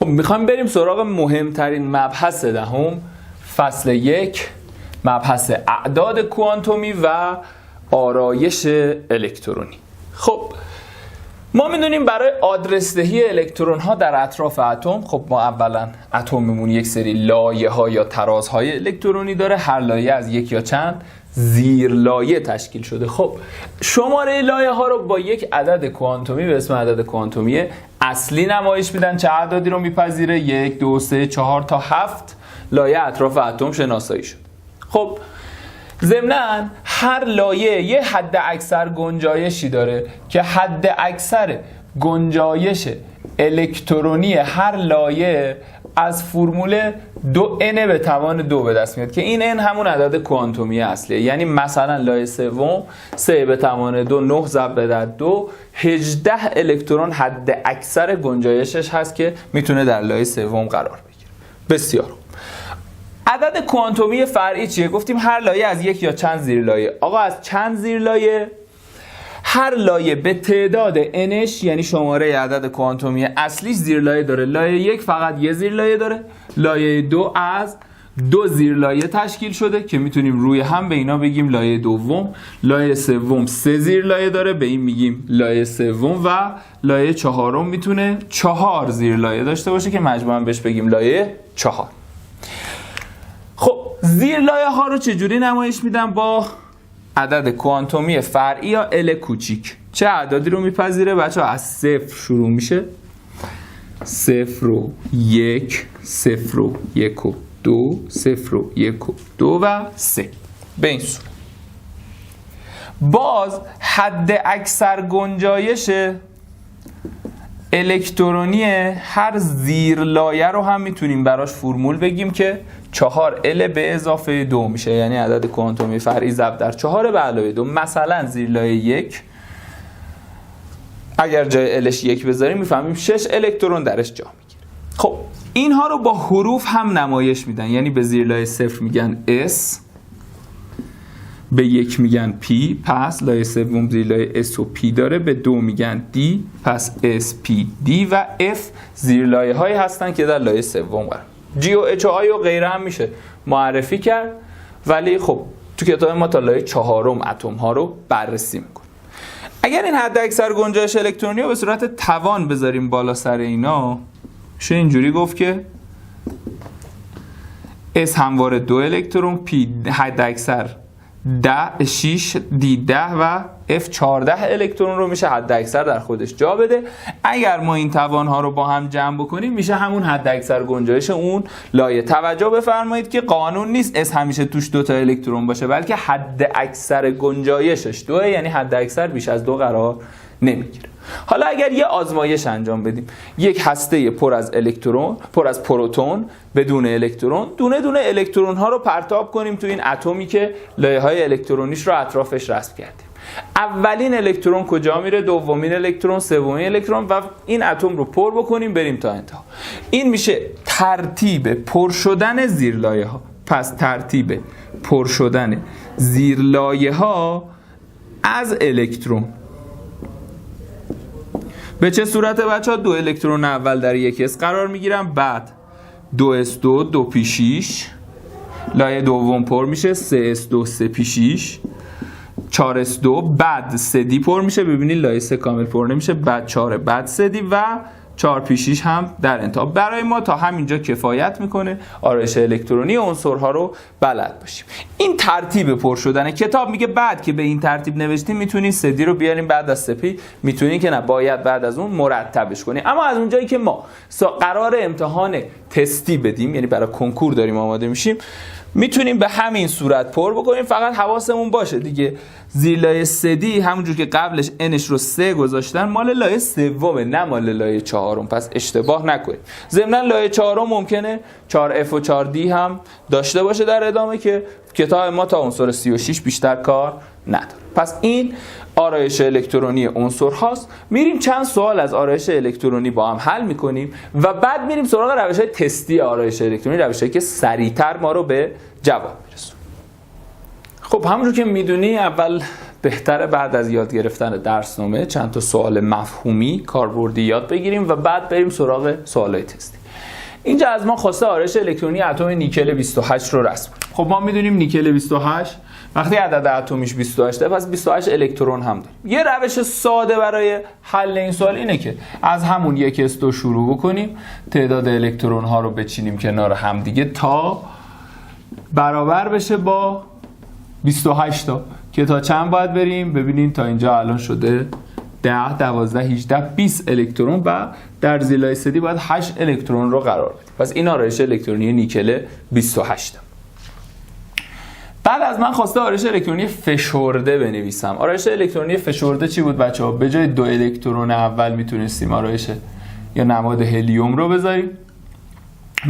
خب میخوایم بریم سراغ مهمترین مبحث دهم، فصل 1، مبحث اعداد کوانتومی و آرایش الکترونی. خب ما میدونیم برای آدرس‌دهی الکترون ها در اطراف اتم، خب ما اولا اتممون یک سری لایه ها یا ترازهای الکترونی داره، هر لایه از یک یا چند زیر لایه تشکیل شده. خب شماره لایه ها رو با یک عدد کوانتومی به اسم عدد کوانتومی اصلی نمایش میدن. چه اعدادی رو میپذیره؟ 1 2 3 4 تا 7 لایه اطراف اتم شناسایی شد. خب ضمناً هر لایه یه حد اکثر گنجایشی داره که حد اکثر گنجایش الکترونی هر لایه از فرمول 2n به توان 2 به دست میاد که این n همون عدد کوانتومی اصلیه. یعنی مثلا لایه سوم 3 به توان 2 9 ضرب در 2 18 الکترون حد اکثر گنجایشش هست که میتونه در لایه سوم قرار بگیره. بسیار. عدد کوانتومی فرعی چیه؟ گفتیم هر لایه از یک یا چند زیر لایه. آقا از چند زیر لایه؟ هر لایه به تعداد nش، یعنی شماره عدد کوانتومی اصلیش زیر لایه داره. لایه 1 فقط یه زیر لایه داره، لایه 2 از 2 زیر لایه تشکیل شده که میتونیم روی هم به اینا بگیم لایه دوم. لایه سوم 3 زیر لایه داره، به این میگیم لایه سوم، و لایه چهارم میتونه 4 زیر لایه داشته باشه که مجموعاً بهش بگیم لایه 4. خب زیر لایه ها رو چجوری نمایش میدم؟ با عدد کوانتومی فرعی یا ال کوچیک. چه اعدادی رو میپذیره بچه‌ها؟ از 0 شروع میشه، 0 و 1 0 و 1 و 2 0 و 1 و 2 و 3. به این صورت. باز حد اکثر گنجایش الکترونی هر زیر لایه رو هم میتونیم براش فرمول بگیم که 4L به اضافه 2 میشه، یعنی عدد کوانتومی فرعی ضرب در 4 به علاوه 2. مثلا زیر لایه 1 اگر جای Lش 1 بذاریم میفهمیم 6 الکترون درش جا میگیره. خب اینها رو با حروف هم نمایش میدن، یعنی به زیر لایه 0 میگن S، به 1 میگن P، پس لایه سوم زیر لایه S و P داره، به 2 میگن D، پس S P D، و F زیر لایه هایی هستن که در لایه سوم قرار. G و H و I و غیره هم میشه معرفی کرد، ولی خب تو کتاب ما تا لایه 4 اتم ها رو بررسی میکنیم. اگر این حد اکثر گنجایش الکترونی رو به صورت توان بذاریم بالا سر اینا، میشه اینجوری گفت که S همواره 2 الکترون، P حد اکثر 6 D 10 و F 14 الکترون رو میشه حد اکثر در خودش جا بده. اگر ما این توانها رو با هم جمع بکنیم میشه همون حد اکثر گنجایش اون لایه. توجه بفرمایید که قانون نیست S همیشه توش 2 تا الکترون باشه، بلکه حد اکثر گنجایشش 2، یعنی حد اکثر بیش از 2 قرار نمیگیره. حالا اگر یه آزمایش انجام بدیم، یک هسته پر از الکترون، پر از پروتون بدون الکترون، دونه دونه الکترون ها رو پرتاب کنیم تو این اتمی که لایه های الکترونیش رو اطرافش رسم کردیم. اولین الکترون کجا میره؟ دومین الکترون، سومین الکترون، و این اتم رو پر بکنیم بریم تا انتها. این میشه ترتیب پر شدن زیر لایه ها. پس ترتیب پر شدن زیر لایه ها از الکترون به چه صورته بچه‌ها؟ 2 الکترون اول در یک S قرار میگیرن، بعد 2s2 2p6 لایه دوم پر میشه، 3s2 3p6 4s2، بعد 3d پر میشه، ببینید لایه 3 کامل پر نمیشه، بعد 4 بعد 3d و 4p6 هم در انتها. برای ما تا همینجا کفایت میکنه آرایش الکترونی عنصرها رو بلد باشیم. این ترتیب پر شدن. کتاب میگه بعد که به این ترتیب نوشتیم میتونین 3d رو بیاریم بعد از 3p، میتونین که نه، باید بعد از اون مرتبش کنیم. اما از اونجایی که ما قرار امتحان تستی بدیم، یعنی برای کنکور داریم آماده میشیم، میتونیم به همین صورت پر بکنیم. فقط حواسمون باشه دیگه، زیر لایه 3D همونجور که قبلش nش رو 3 گذاشتن مال لایه سومه نه مال لایه 4، پس اشتباه نکنید. ضمن لایه 4 ممکنه 4F و 4D هم داشته باشه در ادامه که کتاب ما تا عنصر 36 بیشتر کار نداره. پس این آرایش الکترونی عنصر هاست. میریم چند سوال از آرایش الکترونی با هم حل میکنیم و بعد میریم سراغ روش‌های تستی آرایش الکترونی، روش‌هایی که سریعتر ما رو به جواب میرسونه. خب همونجور که میدونی اول بهتره بعد از یاد گرفتن درسنامه چند تا سوال مفهومی کاربردی یاد بگیریم و بعد بریم سراغ سوالای تستی. اینجا از ما خواسته آرایش الکترونی اتم نیکل 28 رو رسم کنیم. خب ما میدونیم نیکل 28 وقتی عدد اتمیش 28 پس 28 الکترون هم داره. یه روش ساده برای حل این سوال اینه که از همون 1s2 شروع بکنیم، تعداد الکترون ها رو بچینیم کنار هم دیگه تا برابر بشه با 28 تا که تا چند باید بریم؟ ببینیم تا اینجا الان شده 10 12 18 20 الکترون و در زیلای سدی باید 8 الکترون رو قرار بدیم. پس این آرایش الکترونی نیکل 28. بعد از من خواسته آرایش الکترونی فشرده بنویسم. آرایش الکترونی فشرده چی بود بچه‌ها؟ به جای 2 الکترون اول میتونستیم آرایش یا نماد هلیوم رو بذاریم،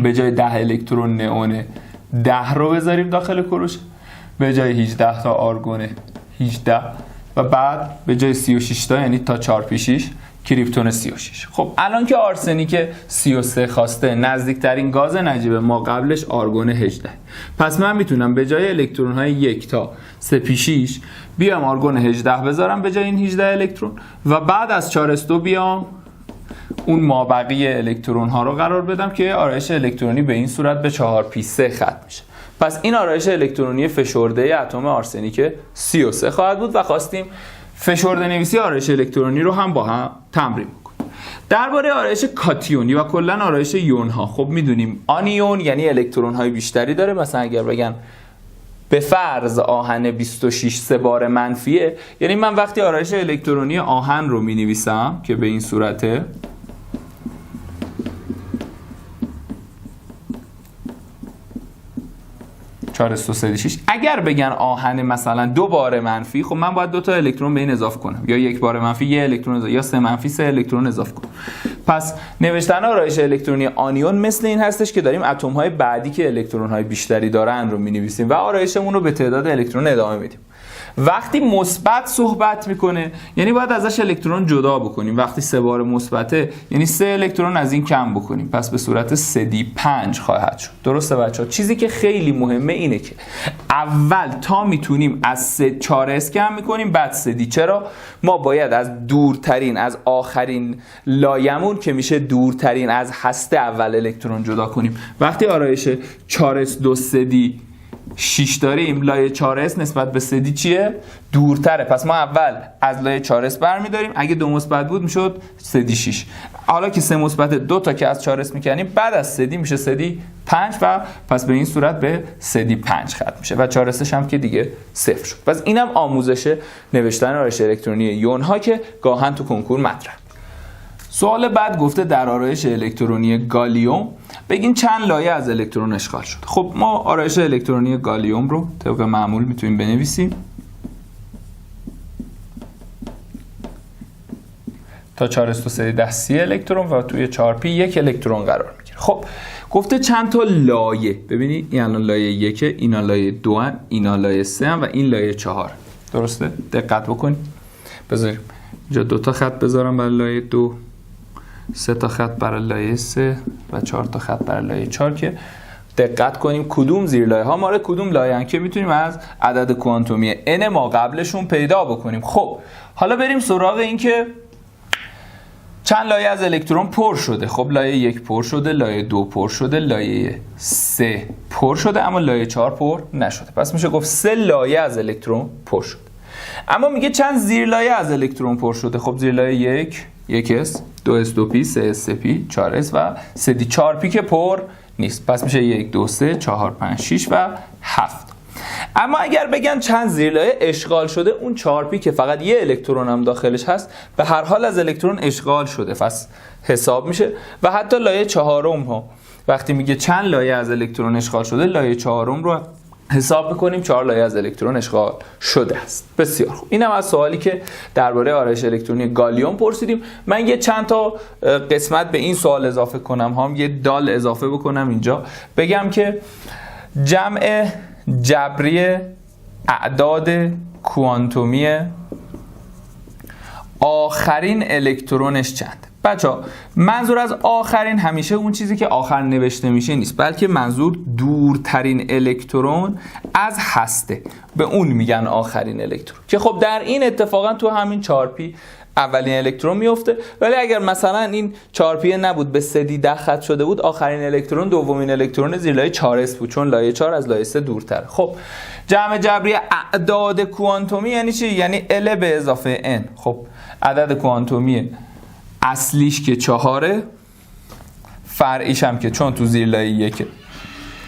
به جای 10 الکترون نئون 10 رو بذاریم داخل کروشه، به جای 18 تا آرگون 18 و بعد به جای 36 تا یعنی تا 4 پیشیش کریپتون 36. خب الان که آرسنیک 33 خواسته، نزدیکترین گاز نجیب ما قبلش آرگون 18. پس من میتونم به جای الکترون های 1 تا 3 پیشیش بیام آرگون 18 بذارم به جای این 18 الکترون و بعد از 4s2 بیام اون مابقی الکترون ها رو قرار بدم که آرایش الکترونی به این صورت به 4p3 ختم میشه. پس این آرایش الکترونی فشرده اتم آرسنیک 33 خواهد بود و خواستیم فشرده نویسی آرایش الکترونی رو هم با هم تمرین بکنیم. درباره آرایش کاتیونی و کلا آرایش یون ها، خب میدونیم آنیون یعنی الکترون های بیشتری داره. مثلا اگر بگن به فرض آهن 26 3 بار منفیه، یعنی من وقتی آرایش الکترونی آهن رو می نویسم که به این صورته، اگر بگن آهن مثلا 2 بار منفی، خب من باید 2 تا الکترون به این اضافه کنم، یا 1 بار منفی 1 الکترون اضافه، یا 3 منفی 3 الکترون اضافه کنم. پس نوشتن آرایش الکترونی آنیون مثل این هستش که داریم اتم های بعدی که الکترون های بیشتری دارن رو می‌نویسیم و آرایشمون رو به تعداد الکترون ادامه میدیم. وقتی مثبت صحبت میکنه یعنی باید ازش الکترون جدا بکنیم. وقتی 3 بار مثبته یعنی 3 الکترون از این کم بکنیم، پس به صورت 3d5 خواهد شد. درسته بچه‌ها؟ چیزی که خیلی مهمه اینه که اول تا میتونیم از 4s کم میکنیم بعد 3d. چرا؟ ما باید از دورترین، از آخرین لایمون که میشه دورترین از هسته اول الکترون جدا کنیم. وقتی آرایش 4s 2 3d 6 داریم، لایه 4s نسبت به 3d چیه؟ دورتره. پس ما اول از لایه 4s برمی‌داریم، اگه 2 مثبت بود میشد 3d 6. حالا که 3 مثبت 2 تا که از 4s میکنیم بعد از 3d میشه 3d 5 و پس به این صورت به 3d 5 ختم میشه و 4sش هم که دیگه 0 شد. پس اینم آموزش نوشتن آرایش الکترونی یون ها که گاهن تو کنکور مطرح. سوال بعد گفته در آرایش الکترونی گالیوم بگین چند لایه از الکترون اشغال شد. خب ما آرایش الکترونی گالیوم رو طبق معمول میتونیم بنویسیم. تا 4s2 30 الکترون و توی 4p 1 الکترون قرار میگیره. خب گفته چند تا لایه. ببینید این الان لایه 1، اینا لایه 2، اینا لایه 3 و این لایه 4. درسته؟ دقت بکنید. بذاریم اینجا 2 تا خط بذارم برای لایه 2، 3 تا خط برای لایه 3 و 4 تا خط برای لایه 4 که دقت کنیم کدوم زیر لایه ها مال کدوم لایه ان که میتونیم از عدد کوانتومی n ما قبلشون پیدا بکنیم. خب حالا بریم سراغ این که چند لایه از الکترون پر شده. خب لایه 1 پر شده، لایه 2 پر شده، لایه 3 پر شده، اما لایه 4 پر نشده. پس میشه گفت 3 لایه از الکترون پر شده. اما میگه چند زیر لایه از الکترون پر شده. خب زیر لایه 1s، 2s 2p، 3s 3p، 4s و 3d 4p که پر نیست. پس میشه 1 2 3 4 5 6 و 7. اما اگر بگن چند زیرلایه اشغال شده، اون 4p که فقط یه الکترون هم داخلش هست به هر حال از الکترون اشغال شده، پس حساب میشه. و حتی لایه 4 ها وقتی میگه چند لایه از الکترون اشغال شده، لایه 4 رو حساب میکنیم 4 لایه از الکترون اشغال شده است. بسیار خوب. اینم از سوالی که درباره آرایش الکترونی گالیوم پرسیدیم. من یه چند تا قسمت به این سوال اضافه کنم، هم یه دال اضافه بکنم اینجا، بگم که جمع جبری اعداد کوانتومی آخرین الکترونش چند. بچه‌ها منظور از آخرین همیشه اون چیزی که آخر نوشته میشه نیست، بلکه منظور دورترین الکترون از هسته، به اون میگن آخرین الکترون. که خب در این اتفاقا تو همین 4p اولین الکترون میفته، ولی اگر مثلا این 4p نبود به 3d 10 خط شده بود، آخرین الکترون دومین الکترون زیر لایه 4s بود، چون لایه 4 از لایه 3 دورتره. خب جمع جبری اعداد کوانتومی یعنی چی؟ یعنی ال به اضافه n. خب عدد کوانتومی اصلیش که 4، فرعیش هم که چون تو زیر لایه 1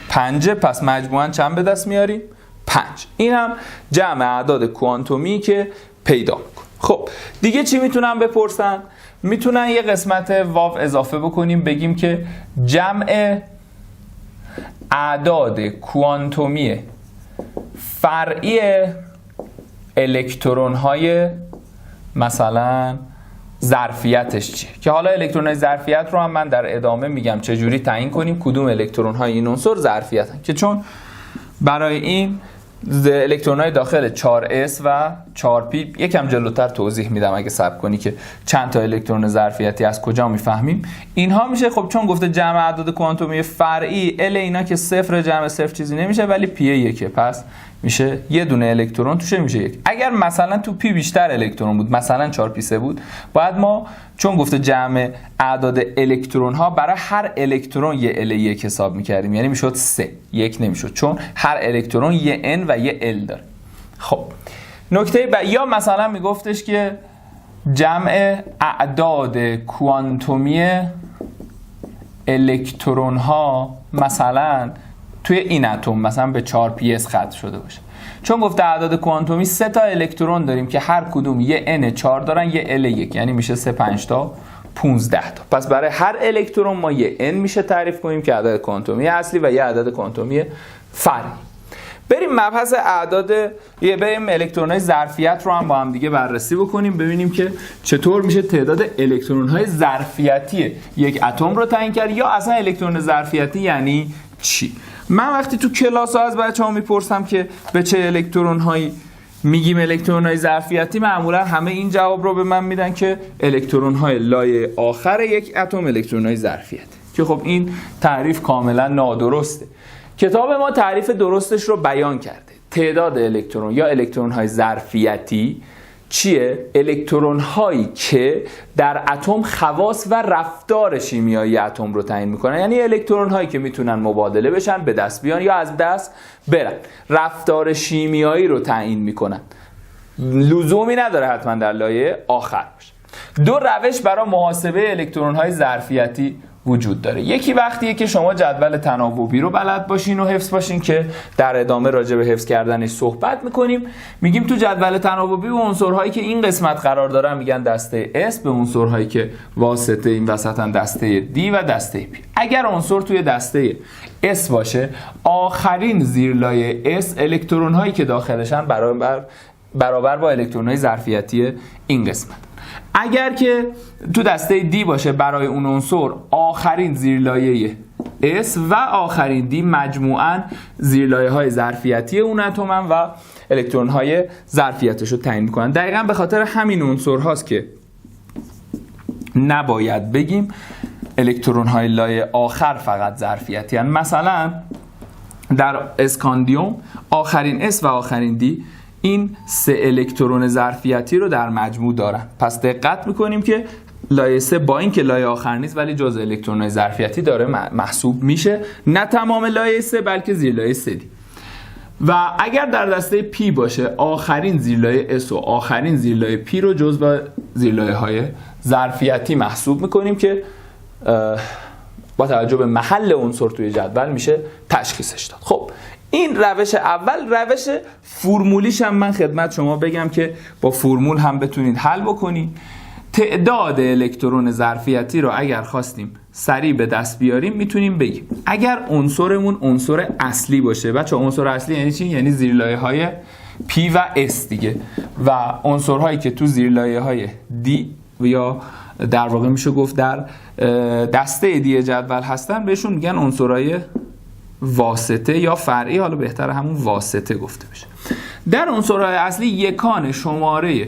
5، پس مجموعاً چند به دست میاریم؟ 5. این هم جمع اعداد کوانتومی که پیدا میکنه. خب دیگه چی میتونن بپرسن؟ میتونن یه قسمت واو اضافه بکنیم، بگیم که جمع اعداد کوانتومی فرعی الکترون های مثلا ظرفیتش چیه، که حالا الکترون های ظرفیت رو هم من در ادامه میگم چجوری تعیین کنیم کدوم الکترون های این عنصر ظرفیتن، که چون برای این الکترون های داخل 4s و 4p یکم جلوتر توضیح میدم اگه صبر کنی که چند تا الکترون ظرفیتی از کجا میفهمیم اینها میشه. خب چون گفته جمع اعداد کوانتومی فرعی، ال اینا که صفر جمع صفر چیزی نمیشه، ولی p 1، پس میشه یه دونه الکترون توشه میشه 1. اگر مثلا تو p بیشتر الکترون بود، مثلا 4p3 بود، باید ما چون گفته جمع اعداد الکترون ها برای هر الکترون یه ال1 حساب میکردیم، یعنی میشد 3، 1 نمیشد، چون هر الکترون یه n و یه l داره. خب نکته یا مثلا میگفتش که جمع اعداد کوانتومی الکترون ها مثلا توی این اتم مثلا به 4ps ختم شده باشه، چون گفته اعداد کوانتومی 3 تا الکترون داریم که هر کدوم یه n4 دارن یه l1، یعنی میشه 3 5 تا 15 تا. پس برای هر الکترون ما یه n میشه تعریف کنیم که عدد کوانتومی اصلی و یه عدد کوانتومی فرعی. بریم مبحث اعداد، بریم الکترون‌های ظرفیت رو هم با هم دیگه بررسی بکنیم، ببینیم که چطور میشه تعداد الکترون‌های ظرفیتی یک اتم رو تعیین کرد، یا اصلا الکترون ظرفیتی یعنی چی. من وقتی تو کلاس ها از بچه‌ها میپرسم که به چه الکترون‌هایی میگیم الکترون‌های ظرفیتی، معمولا همه این جواب رو به من میدن که الکترون‌های لایه آخر یک اتم الکترون‌های ظرفیتی، که خب این تعریف کاملا نادرسته. کتاب ما تعریف درستش رو بیان کرده. تعداد الکترون یا الکترون‌های ظرفیتی چیه؟ الکترون‌هایی که در اتم خواص و رفتار شیمیایی اتم رو تعیین میکنن، یعنی الکترون‌هایی که میتونن مبادله بشن، به دست بیان یا از دست برن، رفتار شیمیایی رو تعیین میکنن. لزومی نداره حتما در لایه آخر باشه. 2 روش برای محاسبه الکترون‌های ظرفیتی وجود داره. یکی وقتیه که شما جدول تناوبی رو بلد باشین و حفظ باشین، که در ادامه راجع به حفظ کردنش صحبت میکنیم. میگیم تو جدول تناوبی به عنصرهایی که این قسمت قرار دارن میگن دسته S، به عنصرهایی که واسطه این وسطن دسته D و دسته P. اگر عنصر توی دسته S باشه، آخرین زیرلایه S الکترون‌هایی که داخلشن برابر با الکترون‌های ظرفیتی این قسمت. اگر که تو دسته D باشه، برای اون عنصر آخرین زیرلایه S و آخرین D مجموعاً زیرلایه‌های ظرفیتی اون اتمن و الکترون‌های ظرفیتش رو تعیین می‌کنن. دقیقاً به خاطر همین عنصر هاست که نباید بگیم الکترون‌های لایه آخر فقط ظرفیتی هستند. مثلا در اسکاندیوم آخرین S و آخرین D این 3 الکترون ظرفیتی رو در مجموع دارن. پس دقت میکنیم که لایه 3 با این که لایه آخر نیست ولی جزء الکترون‌های ظرفیتی داره محسوب میشه، نه تمام لایه 3 بلکه زیر لایه 3 دی. و اگر در دسته P باشه، آخرین زیرلایه S و آخرین زیرلایه P رو جزء زیرلایه‌های ظرفیتی محسوب میکنیم که با توجه به محل عنصر توی جدول میشه تشخیصش داد. خب این روش اول. روش فرمولیش هم من خدمت شما بگم که با فرمول هم بتونید حل بکنید. تعداد الکترون ظرفیتی رو اگر خواستیم سریع به دست بیاریم میتونیم بگیم اگر عنصرمون عنصر اصلی باشه. بچه عنصر اصلی یعنی چی؟ یعنی زیرلایه‌های P و S دیگه، و عنصرهایی که تو زیرلایه‌های D یا در واقع میشه گفت در دسته دی جدول هستن بهشون میگن عنصرهای واسطه یا فرعی، حالا بهتره همون واسطه گفته بشه. در عنصرهای اصلی یکان شماره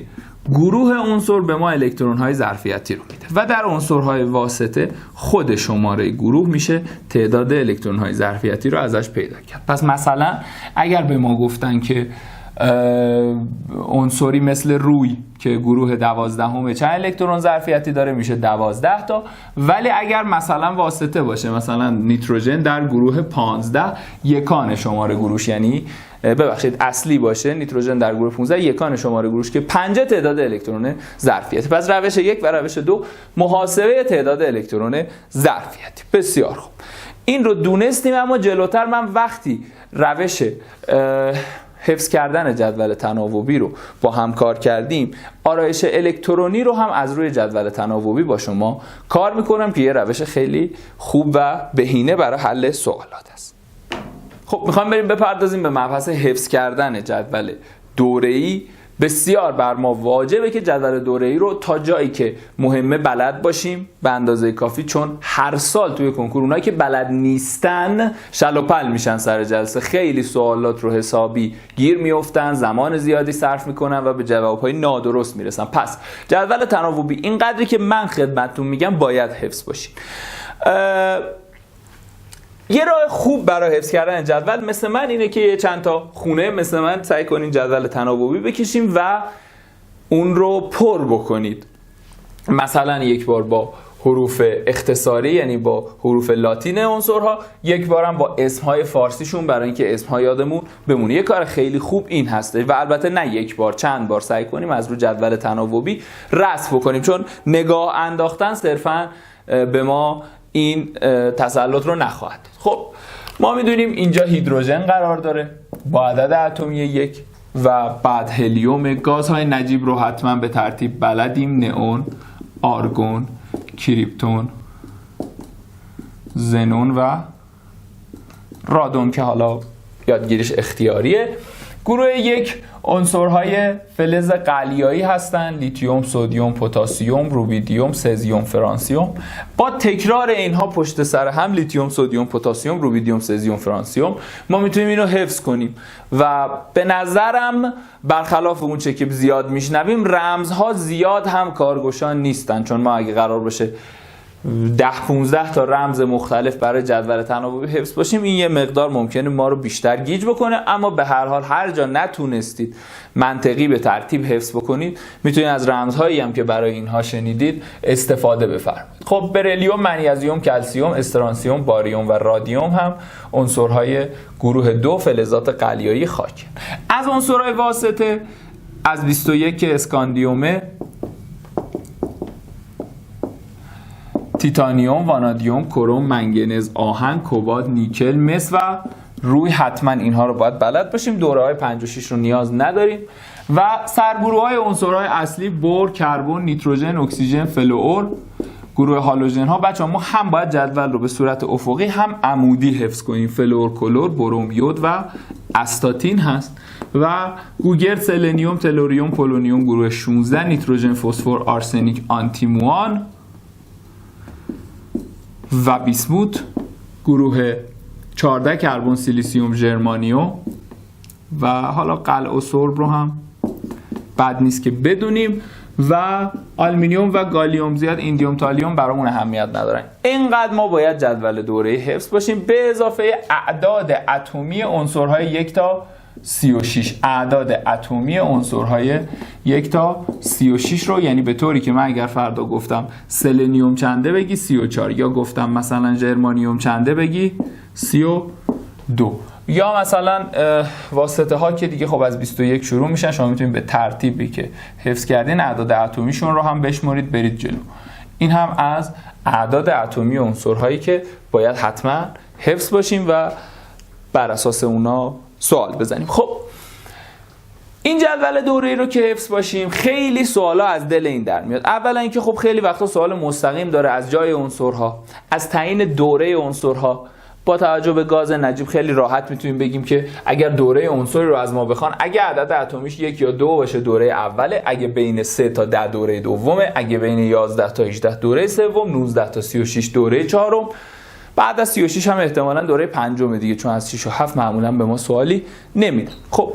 گروه عنصر به ما الکترون های ظرفیتی رو میده و در عنصرهای واسطه خود شماره گروه میشه تعداد الکترون های ظرفیتی رو ازش پیدا کرد. پس مثلا اگر به ما گفتن که عنصری مثل روی که گروه 12 چند الکترون ظرفیتی داره، میشه 12 تا. ولی اگر مثلا واسطه باشه، مثلا نیتروژن در گروه 15 یکان شماره گروهش، یعنی ببخشید اصلی باشه، نیتروژن در گروه 15 یکان شماره گروهش که 50 تعداد الکترون ظرفیتی. پس روش 1 و روش 2 محاسبه تعداد الکترون ظرفیتی. بسیار خوب، این رو دونستیم. اما جلوتر من وقتی روش حفظ کردن جدول تناوبی رو با هم کار کردیم، آرایش الکترونی رو هم از روی جدول تناوبی با شما کار میکنم که یه روش خیلی خوب و بهینه برای حل سوالات است. خب میخوام بریم بپردازیم به مبحث حفظ کردن جدول دوره‌ای. بسیار بر ما واجبه که جدول دوره‌ای رو تا جایی که مهمه بلد باشیم به اندازه کافی، چون هر سال توی کنکور اونایی که بلد نیستن شل و پل میشن سر جلسه، خیلی سوالات رو حسابی گیر میافتن، زمان زیادی صرف میکنن و به جوابهای نادرست میرسن. پس جدول تناوبی اینقدری که من خدمتتون میگم باید حفظ باشیم. یه راه خوب برای حفظ کردن جدول مثل من اینه که یه چند تا خونه مثل من سعی کنین جدول تناوبی بکشیم و اون رو پر بکنید. مثلا یک بار با حروف اختصاری، یعنی با حروف لاتین عنصرها، یک بارم با اسمهای فارسیشون برای اینکه اسمها یادمون بمونه. یه کار خیلی خوب این هسته و البته نه یک بار، چند بار سعی کنیم از رو جدول تناوبی رسم بکنیم، چون نگاه انداختن صرفاً به ما این تسلط رو نخواهد. خب ما میدونیم اینجا هیدروژن قرار داره با عدد اتمی 1 و بعد هلیوم. گازهای نجیب رو حتما به ترتیب بلدیم: نئون، آرگون، کریپتون، ژنون و رادون که حالا یادگیریش اختیاریه. گروه 1 عنصرهای فلز قلیایی هستن: لیتیوم، سدیم، پتاسیم، روبیدیوم، سزیم، فرانسیم. با تکرار اینها پشت سر هم، لیتیوم، سدیم، پتاسیم، روبیدیوم، سزیم، فرانسیم، ما میتونیم اینو حفظ کنیم و به نظرم برخلاف اون چه که زیاد میشنویم رمزها زیاد هم کارگشان نیستن، چون ما اگه قرار باشه 10-15 تا رمز مختلف برای جدول تناوبی حفظ باشیم، این یه مقدار ممکنه ما رو بیشتر گیج بکنه. اما به هر حال هر جا نتونستید منطقی به ترتیب حفظ بکنید، میتونید از رمزهایی هم که برای اینها شنیدید استفاده بفرمایید. خب برلیوم، منیزیم، کلسیم، استرانسیم، باریوم و رادیوم هم عنصرهای گروه 2 فلزات قلیایی خاک. از عنصرهای واسطه از 21 که اسکاندیومه، تیتانیوم، وانادیوم، کروم، منگنز، آهن، کوبالت، نیکل، مس و روی. حتما اینها رو باید بلد باشیم. دوره‌های 5 و 6 رو نیاز نداریم. و سرگروه‌های عنصرهای اصلی: بور، کربن، نیتروژن، اکسیژن، فلور. گروه هالوژن ها بچه‌ها ما هم باید جدول رو به صورت افقی هم عمودی حفظ کنیم: فلور، کلور، بروم، یود و استاتین هست. و گوگرد، سلنیوم، تلوریوم، پولونیوم. گروه 16 نیتروژن، فسفر، آرسنیک، آنتیموان و بیسموت. گروه 14 کربن، سیلیسیوم، ژرمانیوم و حالا قلع و سرب رو هم بد نیست که بدونیم. و آلومینیوم و گالیوم زیاد، ایندیوم، تالیوم برامون اهمیت ندارن. اینقدر ما باید جدول دوره‌ای حفظ باشیم، به اضافه اعداد اتمی عنصرهای 1 تا 36. اعداد اتمی عنصرهای 1 تا 36 رو، یعنی به طوری که من اگر فردا گفتم سلنیوم چنده بگی 34، یا گفتم مثلا ژرمانیوم چنده بگی 32، یا مثلا واسطه ها که دیگه خب از 21 شروع میشن، شما میتونید به ترتیبی که حفظ کردین اعداد اتمیشون رو هم بشمارید برید جلو. این هم از اعداد اتمی عنصرهایی که باید حتما حفظ باشیم و بر اساس اونا سوال بزنیم. خب این جدول دوره‌ای رو که حفظ باشیم، خیلی سوالا از دل این در میاد. اولا اینکه خب خیلی وقتا سوال مستقیم داره از جای عنصرها، از تعیین دوره عنصرها. با توجه به گاز نجیب خیلی راحت میتونیم بگیم که اگر دوره عنصری رو از ما بخوان، اگه عدد اتمیش 1 یا 2 باشه دوره اوله، اگه بین 3 تا 10 دوره دومه، اگه بین 11 تا 18 دوره سوم، 19 تا 36 دوره چهارم، بعد از 36 هم احتمالاً دوره پنجم دیگه، چون از 6 و 7 معمولاً به ما سوالی نمیدن. خب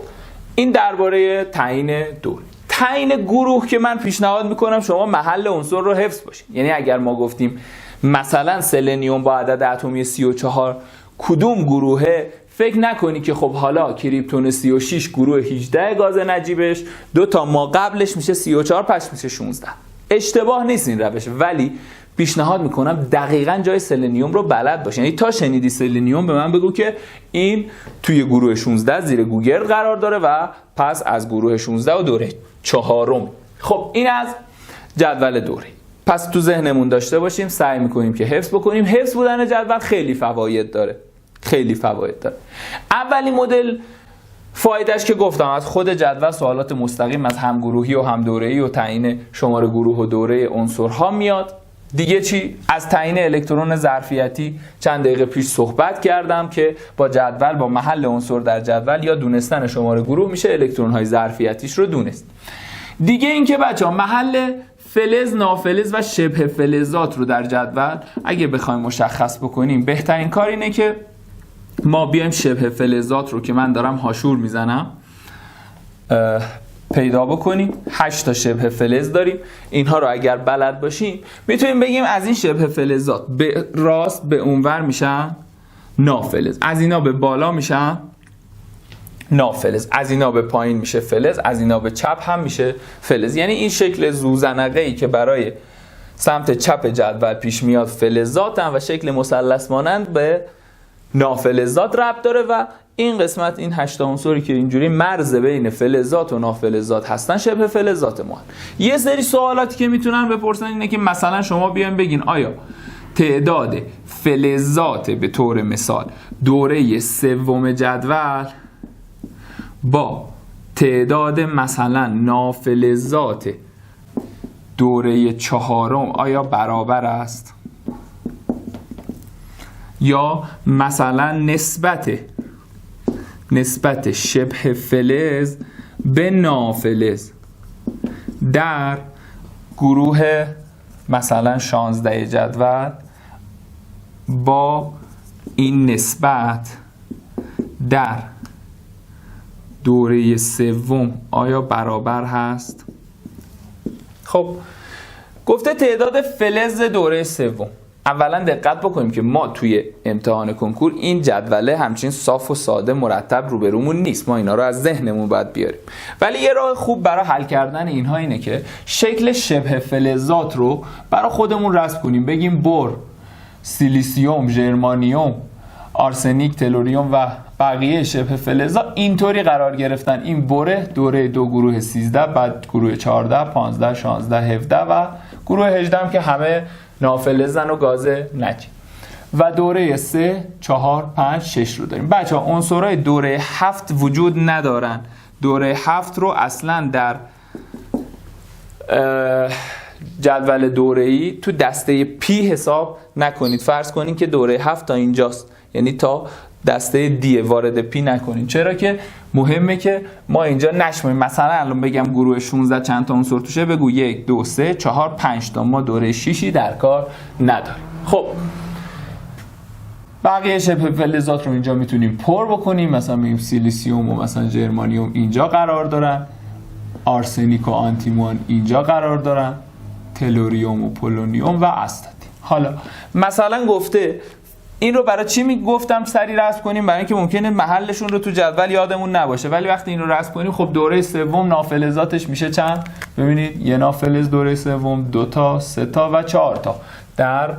این درباره تعیین دوره. تعیین گروه که من پیشنهاد میکنم شما محل عنصر رو حفظ باشید. یعنی اگر ما گفتیم مثلا سلنیوم با عدد اتمی 34 کدوم گروهه، فکر نکنی که خب حالا کریپتون 36 گروه 18 گاز نجیبش 2 تا ما قبلش میشه 34 پس میشه 16. اشتباه نیست این روش، ولی پیشنهاد میکنم دقیقاً جای سلنیوم رو بلد باشی. یعنی تا شنیدی سلنیوم به من بگو که این توی گروه 16 زیر گوگرد قرار داره و پس از گروه 16 و دوره 4. خب این از جدول دوره. پس تو ذهنمون داشته باشیم، سعی میکنیم که حفظ بکنیم. حفظ بودن جدول خیلی فواید داره، خیلی فواید داره. اولین مدل فایدهش که گفتم از خود جدول سوالات مستقیم از همگروهی و همدوره‌ای و تعیین شماره گروه و دوره عنصرها میاد. دیگه چی؟ از تعیین الکترون ظرفیتی چند دقیقه پیش صحبت کردم که با جدول، با محل عنصر در جدول یا دونستن شماره گروه میشه الکترون‌های ظرفیتیش رو دونست. دیگه اینکه بچه‌ها محل فلز، نافلز و شبه فلزات رو در جدول اگه بخوایم مشخص بکنیم، بهترین کار اینه که ما بیایم شبه فلزات رو که من دارم هاشور میزنم پیدا بکنیم. 8 تا شبه فلز داریم. اینها رو اگر بلد باشیم میتونیم بگیم از این شبه فلزات به راست به اونور میشن نافلز، از اینا به بالا میشن نافلز، از اینا به پایین میشه فلز، از اینا به چپ هم میشه فلز. یعنی این شکل زوزنقه‌ای که برای سمت چپ جدول پیش میاد فلزاتن و شکل مثلث مانند به نافلزات ربط داره و این قسمت، این 8 عنصری که اینجوری مرز بین فلزات و نافلزات هستن شبه فلزات ما. یه سری سوالاتی که میتونن بپرسن اینه که مثلا شما بیاین بگین آیا تعداد فلزات به طور مثال دوره 3 جدول با تعداد مثلا نافلزات دوره 4 آیا برابر است؟ یا مثلا نسبت شبه فلز به نافلز در گروه مثلا 16 جدول با این نسبت در دوره 3 آیا برابر هست؟ خب گفته تعداد فلز دوره 3. اولا دقت بکنیم که ما توی امتحان کنکور این جدوله همچین صاف و ساده مرتب روبرومون نیست، ما اینا رو از ذهنمون باید بیاریم. ولی یه راه خوب برای حل کردن اینها اینه که شکل شبه فلزات رو برای خودمون رسم کنیم. بگیم بر، سیلیسیوم، ژرمانیوم، آرسنیک، تلوریوم و بقیه شبه فلزات اینطوری قرار گرفتن. این بره دوره 2 گروه 13، بعد گروه 14، 15، 16، 17 و گروه 18 هم که همه نافلزن و گاز نجیب و دوره 3، 4، 5، 6 رو داریم. بچه ها عنصرهای دوره 7 وجود ندارن. دوره 7 رو اصلا در جدول دوره‌ای تو دسته پی حساب نکنید. فرض کنید که دوره 7 تا اینجاست، یعنی تا دسته دی وارد پی نکنید. چرا که مهمه که ما اینجا نشماریم. مثلا الان بگم گروه 16 چند تا عنصر توشه، بگو 1 2 3 4 5 تا، ما دوره 6 در کار نداریم. خب بقیه شبه فلزات رو اینجا میتونیم پر بکنیم. مثلا میگیم سیلیسیوم و مثلا ژرمانیوم اینجا قرار دارن، آرسنیک و آنتیمون اینجا قرار دارن، تلوریوم و پولونیوم و استاتین. حالا مثلا گفته این رو برای چی میگفتم سری رسم کنیم؟ برای اینکه ممکنه محلشون رو تو جدول یادمون نباشه، ولی وقتی این رو رسم کنیم خب دوره 3 نافلزاتش میشه چند؟ ببینید یه نافلز دوره 3، 2 تا، 3 تا و 4 تا در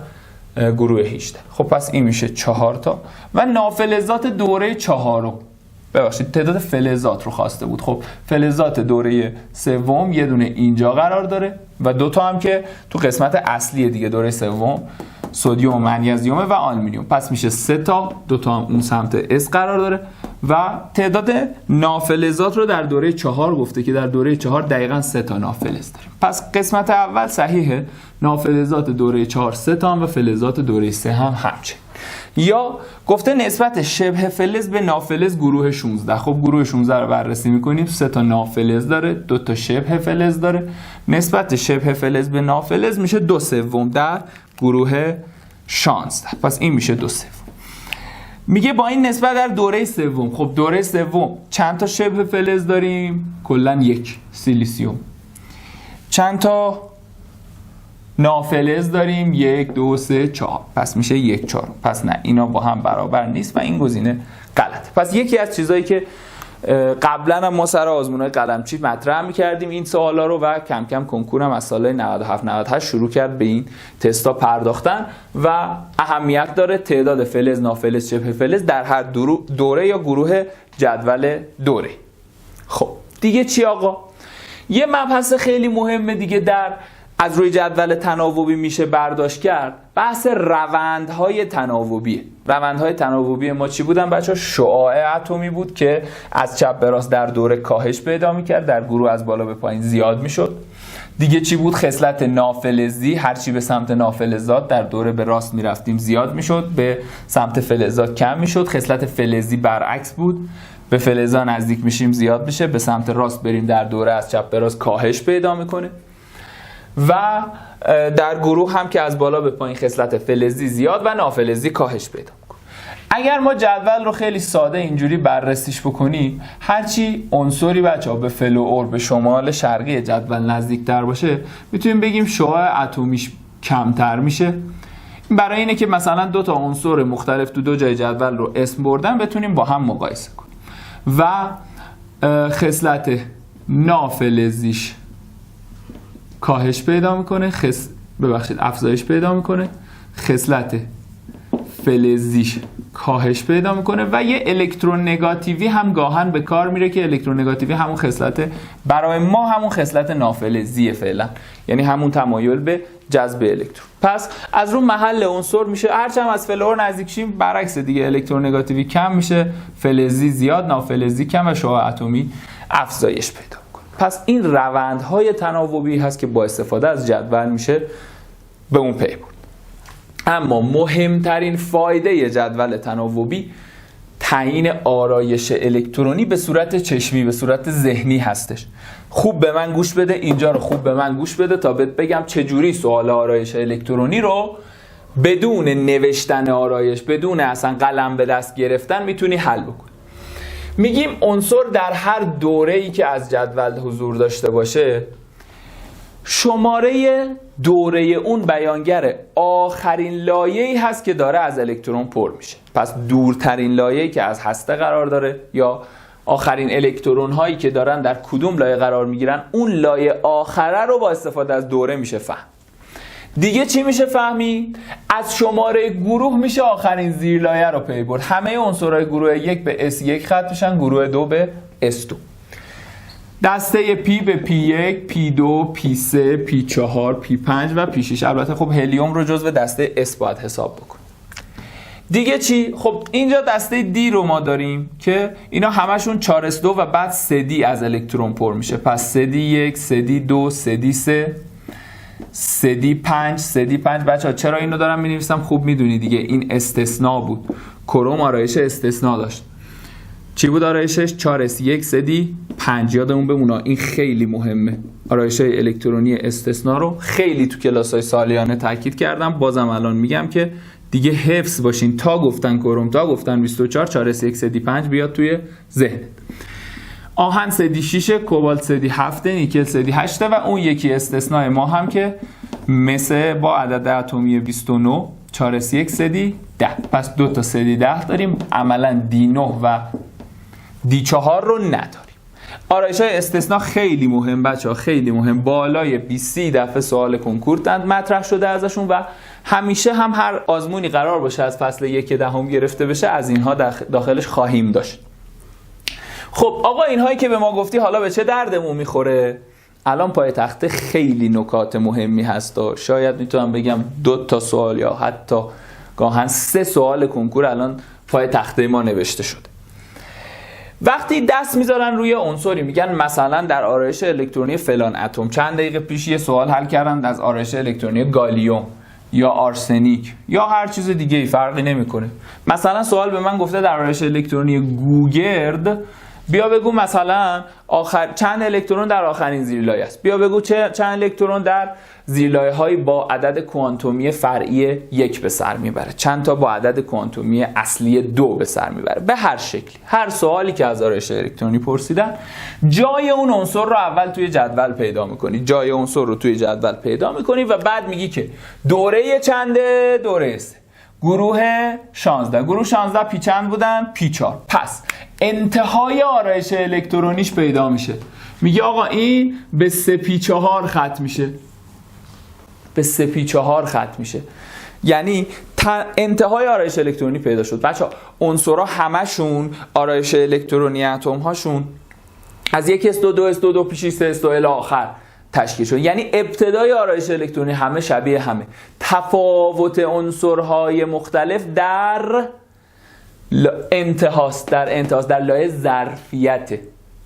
گروه 18. خب پس این میشه 4 تا و نافلزات دوره 4 ببخشید تعداد فلزات رو خواسته بود. خب فلزات دوره 3 یه دونه اینجا قرار داره و 2 تا هم که تو قسمت اصلی دیگه دوره 3 سدیم و منیزیم و آلومینیوم. پس میشه 3 تا، 2 تا هم اون سمت اس قرار داره و تعداد نافلزات رو در دوره 4 گفته که در دوره 4 دقیقاً 3 تا نافلز داریم. پس قسمت اول صحیحه، نافلزات دوره 4 3 تا هم و فلزات دوره 3 هم همچنین. یا گفته نسبت شبه فلز به نافلز گروه 16. خب گروه 16 رو بررسی میکنیم، 3 تا نافلز داره، 2 تا شبه فلز داره. نسبت شبه فلز به نافلز میشه 2/3 در گروه 16. پس این میشه 2/3. میگه با این نسبت در دوره 3. خب دوره 3 چند تا شبه فلز داریم؟ کلا 1 سیلیسیوم. چند تا نافلز داریم؟ 1 2 3 4. پس میشه 1/4. پس نه، اینا با هم برابر نیست و این گزینه غلطه. پس یکی از چیزایی که قبلا هم ما سر آزمون‌های قلمچی مطرح می‌کردیم این سوالا رو و کم کم کنکور هم از سال 97 98 شروع کرد به این تستا پرداختن و اهمیت داره تعداد فلز، نافلز، شبه فلز در هر دوره یا گروه جدول دوره. خب دیگه چی آقا؟ یه مبحث خیلی مهمه دیگه از روی جدول تناوبی میشه برداشت کرد، بحث روندهای تناوبیه. روندهای تناوبی ما چی بودن بچه‌ها؟ شعاع اتمی بود که از چپ به راست در دوره کاهش پیدا میکرد، در گروه از بالا به پایین زیاد میشد. دیگه چی بود؟ خصلت نافلزی، هرچی به سمت نافلزات در دوره به راست میرفتیم زیاد میشد، به سمت فلزات کم میشد. خصلت فلزی برعکس بود، به فلزا نزدیک میشیم زیاد میشه، به سمت راست بریم در دوره از چپ به راست کاهش پیدا میکنه. و در گروه هم که از بالا به پایین خصلت فلزی زیاد و نافلزی کاهش پیدا میکنه. اگر ما جدول رو خیلی ساده اینجوری بررسیش بکنیم، هرچی عنصری بچه‌ها به فلور به شمال شرقی جدول نزدیکتر باشه، میتونیم بگیم شعاع اتمیش کمتر میشه. برای اینه که مثلا دو تا عنصر مختلف تو دو جای جدول رو اسم بردن بتونیم با هم مقایسه کنیم و خصلت نافلزیش کاهش پیدا میکنه، افزایش پیدا میکنه، خصلت فلزیش کاهش پیدا میکنه و یه الکترون نگاتیوی هم گاهن به کار میره که الکترون نگاتیوی همون خصلت برای ما همون خصلت نافلزیه فعلا، یعنی همون تمایل به جذب الکترون. پس از رو محل عنصر میشه هرچند از فلور نزدیک شیم برعکس دیگه، الکترون نگاتیوی کم میشه، فلزی زیاد، نافلزی کم و شعاع اتمی افزایش پیدا. پس این روندهای تناوبی هست که با استفاده از جدول میشه به اون پی برد. اما مهمترین فایده جدول تناوبی تعیین آرایش الکترونی به صورت چشمی، به صورت ذهنی هستش. خوب به من گوش بده، اینجا رو خوب به من گوش بده تا بهت بگم چجوری سوال آرایش الکترونی رو بدون نوشتن آرایش، بدون اصلا قلم به دست گرفتن میتونی حل بکنی. میگیم عنصر در هر دوره‌ای که از جدول حضور داشته باشه، شماره دوره اون بیانگر آخرین لایه‌ای هست که داره از الکترون پر میشه. پس دورترین لایه‌ای که از هسته قرار داره یا آخرین الکترون هایی که دارن در کدوم لایه قرار میگیرن، اون لایه آخره رو با استفاده از دوره میشه فهم. دیگه چی میشه فهمید؟ از شماره گروه میشه آخرین زیر لایه رو پی برد. همه عنصرهای گروه 1 به S1 ختم میشن، گروه 2 به S2. دسته P به P1، P2، P3، P4، P5 و P6. البته خب هلیوم رو جزو دسته S باید حساب بکن. دیگه چی؟ خب اینجا دسته D رو ما داریم که اینا همشون 4s2 و بعد 3d از الکترون پر میشه. پس 3d1، 3d2، 3d3، 3d5، 3d5. بچه‌ها چرا اینو دارم می‌نویسم؟ خوب میدونی دیگه، این استثناء بود. کروم آرایش استثناء داشت. چی بود آرایشش؟ 4s1 3d5. یادمون بمونه این خیلی مهمه. آرایش‌های الکترونی استثناء رو خیلی تو کلاس‌های سالیانه تاکید کردم، بازم الان میگم که دیگه حفظ باشین. تا گفتن کروم، تا گفتن 24، 4s1 3d5 بیاد توی ذهن. آهن 3d6، کوبالت 3d7، نیکل 3d8 و اون یکی استثناء ما هم که مثل با عدد اتمی 29 4s1 3d10. پس دو تا 3d10 داریم، عملا d9 و d4 رو نداریم. آرایش‌های استثناء خیلی مهم بچه‌ها، خیلی مهم. بالای 20 دفعه سوال کنکور مطرح شده ازشون و همیشه هم هر آزمونی قرار باشه از فصل 1 دهم گرفته بشه از اینها داخلش خواهیم داشت. خب آقا اینهایی که به ما گفتی حالا به چه دردمون میخوره؟ الان پای تخته خیلی نکات مهمی هست و شاید میتونم بگم 2 تا سوال یا حتی گاهن 3 سوال کنکور الان پای تخته ما نوشته شده. وقتی دست میذارن روی عنصری میگن مثلا در آرایش الکترونی فلان اتم، چند دقیقه پیش یه سوال حل کردن از آرایش الکترونی گالیوم یا آرسنیک یا هر چیز دیگه ای فرقی نمیکنه. مثلا سوال به من گفته در آرایش الکترونی گوگرد بیا بگو مثلا چند الکترون در آخرین زیرلایه است، بیا بگو چند الکترون در زیرلایه‌هایی با عدد کوانتومی فرعی 1 به سر میبره، چند تا با عدد کوانتومی اصلی 2 به سر میبره. به هر شکلی هر سوالی که از آرایش الکترونی پرسیدن جای اون عنصر رو اول توی جدول پیدا میکنی، جای عنصر رو توی جدول پیدا میکنی و بعد میگی که دوره چنده؟ دوره 3. گروه 16. گروه 16 پی چند بودن؟ پی 4. پس انتهای آرایش الکترونیش پیدا میشه. میگه آقا این به 3 پی 4 ختم میشه. به 3 پی 4 ختم میشه. یعنی انتهای آرایش الکترونی پیدا شد. بچه‌ها عنصرها همشون آرایش الکترونی اتم هاشون از 1s2 2s2 2p6 3s2 الی آخر تشکیل شد. یعنی ابتدای آرایش الکترونی همه شبیه همه. تفاوت عنصرهای مختلف در انتهاست، در لایه ظرفیت.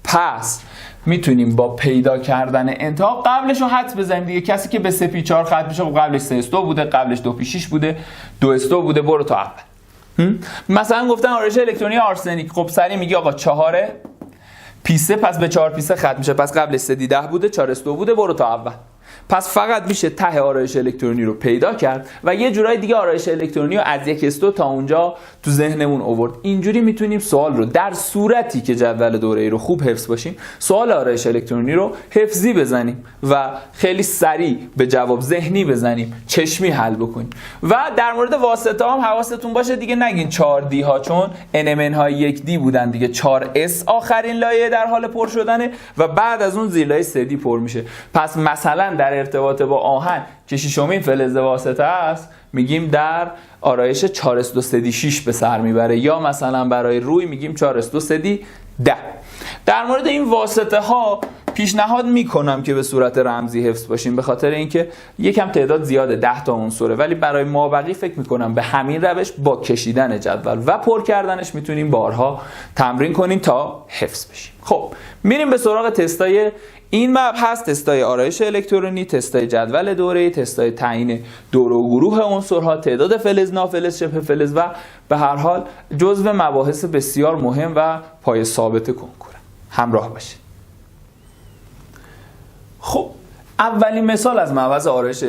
پس میتونیم با پیدا کردن انتها قبلش رو حدس بزنیم دیگه. کسی که به 3 پی 4 ختم میشه قبلش 3s2 بوده، قبلش 2p6 بوده، 2s2 بوده، برو تا اول. مثلا گفتن آرایش الکترونی آرسنیک، خب سری میگی آقا 4 پی3 پس به 4 پی3 ختم میشه، پس قبلش 3 10 بوده، 4s2 بوده، برو تا اول. پس فقط میشه ته آرایش الکترونی رو پیدا کرد و یه جورای دیگه آرایش الکترونی رو از 1s2 تا اونجا تو ذهنمون آورد. اینجوری میتونیم سوال رو در صورتی که جدول دوره‌ای رو خوب حفظ باشیم، سوال آرایش الکترونی رو حفظی بزنیم و خیلی سریع به جواب ذهنی بزنیم، چشمی حل بکنیم. و در مورد واسطه هم حواستون باشه دیگه، نگین 4D ها، چون NMN های 1D بودن دیگه. 4S آخرین لایه در حال پر شدنه و بعد از اون زیر لایه 3D پر میشه. پس مثلا در ارتباط با آهن که ششمین فلز واسطه است میگیم در آرایش 4s2 3d6 به سر میبره، یا مثلا برای روی میگیم 4s2 3d10. در مورد این واسطه ها پیشنهاد میکنم که به صورت رمزی حفظ باشیم، به خاطر اینکه یکم تعداد زیاده، 10 تا عنصره، ولی برای مابقی فکر میکنم به همین روش با کشیدن جدول و پر کردنش میتونیم بارها تمرین کنیم تا حفظ بشیم. خب میریم به سراغ تستای این مبحث، تستای آرایش الکترونی، تستای جدول دوره‌ای، تستای تعیین دوره و گروه عنصرها، تعداد فلز، نافلز، شبه فلز و به هر حال جزو مباحث بسیار مهم و پای ثابت کنکور. همراه باشید. خب اولین مثال از محور آرایش